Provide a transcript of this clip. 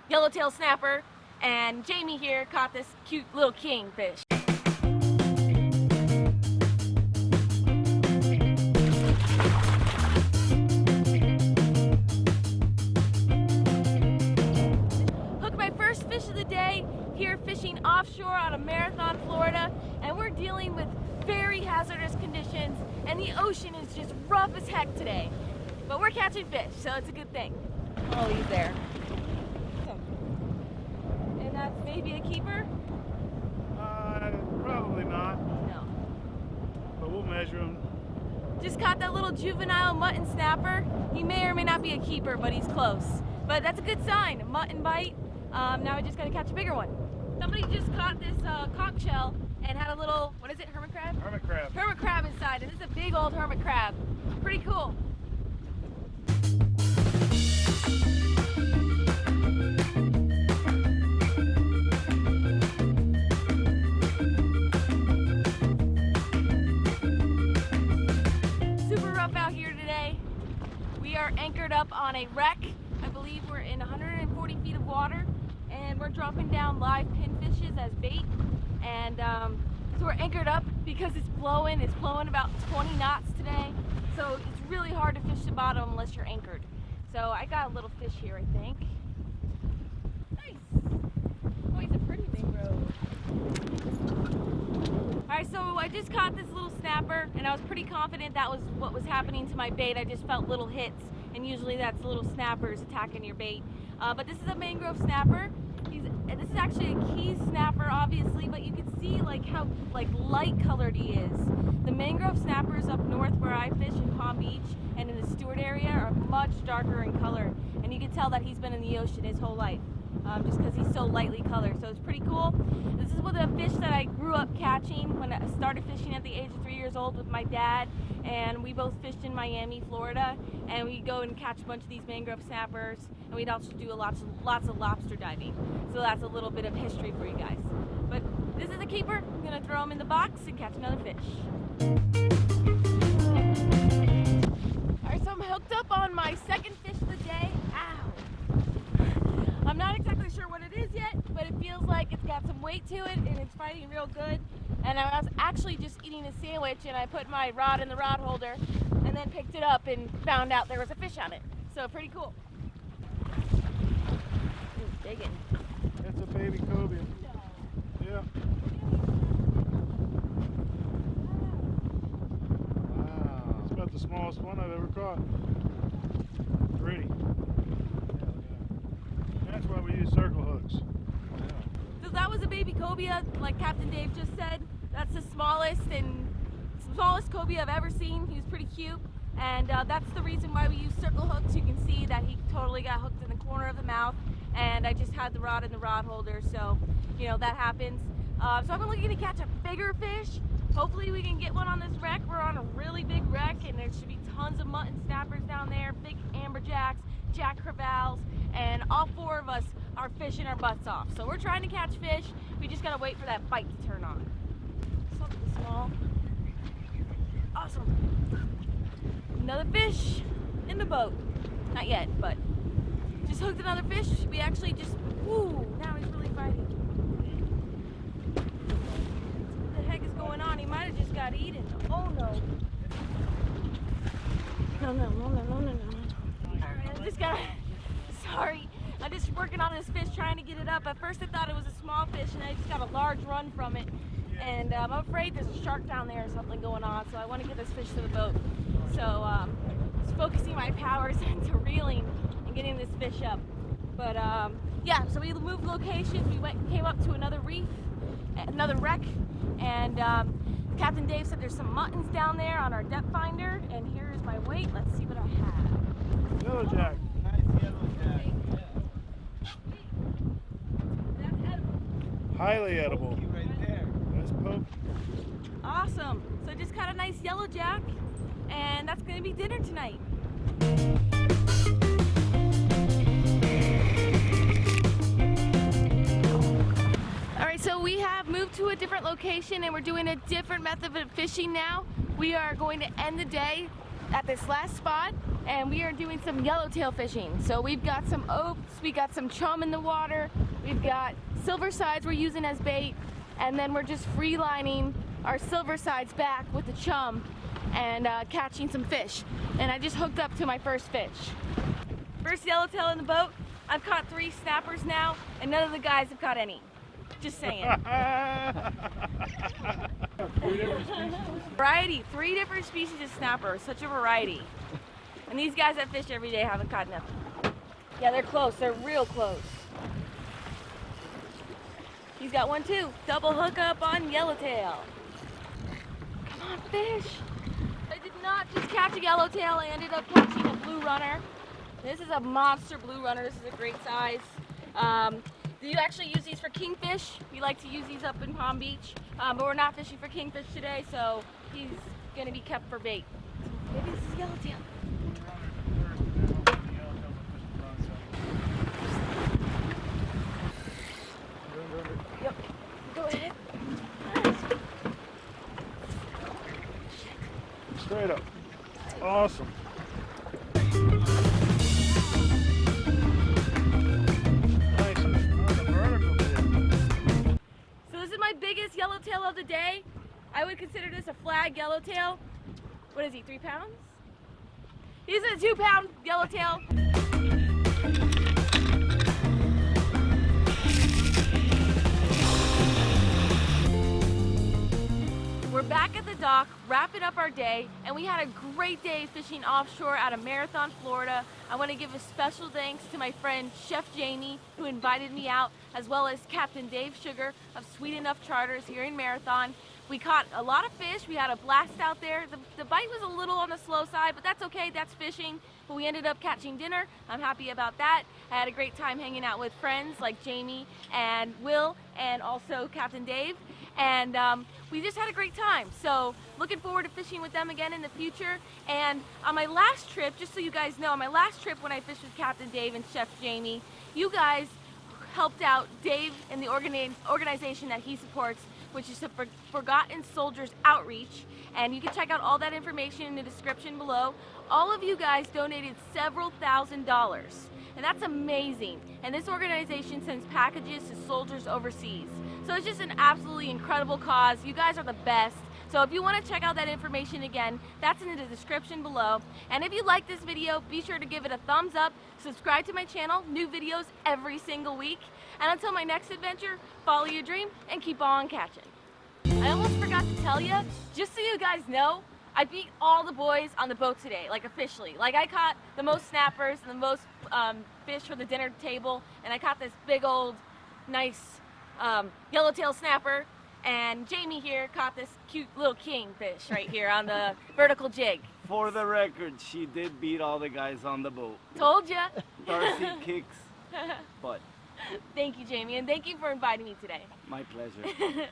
yellowtail snapper, and Jamie here caught this cute little kingfish. Hooked my first fish of the day here fishing offshore out of Marathon, Florida, and we're dealing with very hazardous conditions, and the ocean is just rough as heck today. But we're catching fish, so it's a good thing. Oh, he's there. And that's maybe a keeper? Probably not. No. But we'll measure him. Just caught that little juvenile mutton snapper. He may or may not be a keeper, but he's close. But that's a good sign. Mutton bite. Now I just gotta catch a bigger one. Somebody just caught this conch shell and had a little, what is it, hermit crab? Hermit crab. Hermit crab inside, and this is a big old hermit crab. Pretty cool. Super rough out here today. We are anchored up on a wreck. I believe we're in 140 feet of water, and we're dropping down live pinfishes as bait. And so we're anchored up because it's blowing. It's blowing about 20 knots today. So it's really hard to fish the bottom unless you're anchored. So I got a little fish here, I think. Nice. Oh, he's a pretty mangrove. All right, so I just caught this little snapper, and I was pretty confident that was what was happening to my bait. I just felt little hits, and usually that's little snappers attacking your bait. But this is a mangrove snapper. This is actually a key snapper, obviously, but you can see like how light colored he is. The mangrove snappers up north where I fish in Palm Beach and in the Stewart area are much darker in color, and you can tell that he's been in the ocean his whole life, just because he's so lightly colored. So it's pretty cool. This is with a fish that I grew up catching when I started fishing at the age of 3 years old with my dad, and we both fished in Miami, Florida, and we go and catch a bunch of these mangrove snappers, and we'd also do lots of lobster diving. So that's a little bit of history for you guys. But this is a keeper. I'm gonna throw him in the box and catch another fish. All right, so I'm hooked up on my second fish of the day. Ow! I'm not exactly sure what it is yet, but it feels like it's got some weight to it and it's fighting real good. And I was actually just eating a sandwich, and I put my rod in the rod holder and then picked it up and found out there was a fish on it. So pretty cool. He's digging. It's a baby cobia. Yeah. Wow. It's about the smallest one I've ever caught. Pretty. That's why we use circle hooks. So that was a baby cobia, like Captain Dave just said. That's the smallest cobia I've ever seen. He was pretty cute, and that's the reason why we use circle hooks. You can see that he totally got hooked in the corner of the mouth, and I just had the rod in the rod holder, so you know that happens. So I've been looking to catch a bigger fish. Hopefully we can get one on this wreck. We're on a really big wreck, and there should be tons of mutton snappers down there, big amberjacks, jack crevalles, and all four of us are fishing our butts off. So we're trying to catch fish. We just gotta wait for that bite to turn on. Something small. Awesome. Another fish in the boat. Not yet, but just hooked another fish. We actually just, ooh, now he's really fighting. What the heck is going on? He might have just got eaten. Oh no. No. Alright, I just got, sorry. I'm just working on this fish, trying to get it up. At first I thought it was a small fish, and I just got a large run from it. And I'm afraid there's a shark down there or something going on, so I want to get this fish to the boat. So just focusing my powers into reeling and getting this fish up. But yeah, so we moved locations. We came up to another reef, another wreck, and Captain Dave said there's some muttons down there on our depth finder, and here's my weight. Let's see what I have. Yellowjack. Nice yellowjack. That's edible. Highly edible. Right there. That's poke. Awesome. So just caught a nice yellowjack, and that's going to be dinner tonight. All right, so we have moved to a different location, and we're doing a different method of fishing now. We are going to end the day at this last spot, and we are doing some yellowtail fishing. So we've got some oaks, we got some chum in the water, we've got silver sides we're using as bait, and then we're just free lining our silver sides back with the chum and catching some fish. And I just hooked up to my first fish. First yellowtail in the boat. I've caught 3 snappers now, and none of the guys have caught any. Just saying. Variety, 3 different species of snapper, such a variety. And these guys that fish every day haven't caught nothing. Yeah, they're close, they're real close. He's got one too. Double hookup on yellowtail. Come on, fish. I did not just catch a yellowtail, I ended up catching a blue runner. This is a monster blue runner, this is a great size. Do you actually use these for kingfish? We like to use these up in Palm Beach, but we're not fishing for kingfish today, so he's gonna be kept for bait. Maybe this is yellowtail. Yep, go ahead. Straight up. Awesome. Biggest yellowtail of the day. I would consider this a flag yellowtail. What is he, 3 pounds? He's a 2-pound yellowtail. We're back at the dock, wrapping up our day, and we had a great day fishing offshore out of Marathon, Florida. I want to give a special thanks to my friend Chef Jamie, who invited me out, as well as Captain Dave Sugar of Sweet Enough Charters here in Marathon. We caught a lot of fish. We had a blast out there. The bite was a little on the slow side, but that's okay, that's fishing. But we ended up catching dinner. I'm happy about that. I had a great time hanging out with friends like Jamie and Will and also Captain Dave. And we just had a great time. So looking forward to fishing with them again in the future. And on my last trip, just so you guys know, on my last trip when I fished with Captain Dave and Chef Jamie, you guys helped out Dave and the organization that he supports, which is the Forgotten Soldiers Outreach. And you can check out all that information in the description below. All of you guys donated several $1,000s. And that's amazing. And this organization sends packages to soldiers overseas. So it's just an absolutely incredible cause. You guys are the best. So if you want to check out that information again, that's in the description below. And if you like this video, be sure to give it a thumbs up, subscribe to my channel, new videos every single week. And until my next adventure, follow your dream and keep on catching. I almost forgot to tell you, just so you guys know, I beat all the boys on the boat today, like officially. Like I caught the most snappers and the most fish for the dinner table, and I caught this big old, nice yellowtail snapper, and Jamie here caught this cute little kingfish right here on the vertical jig. For the record, she did beat all the guys on the boat. Told ya. Darcy kicks butt. Thank you, Jamie, and thank you for inviting me today. My pleasure.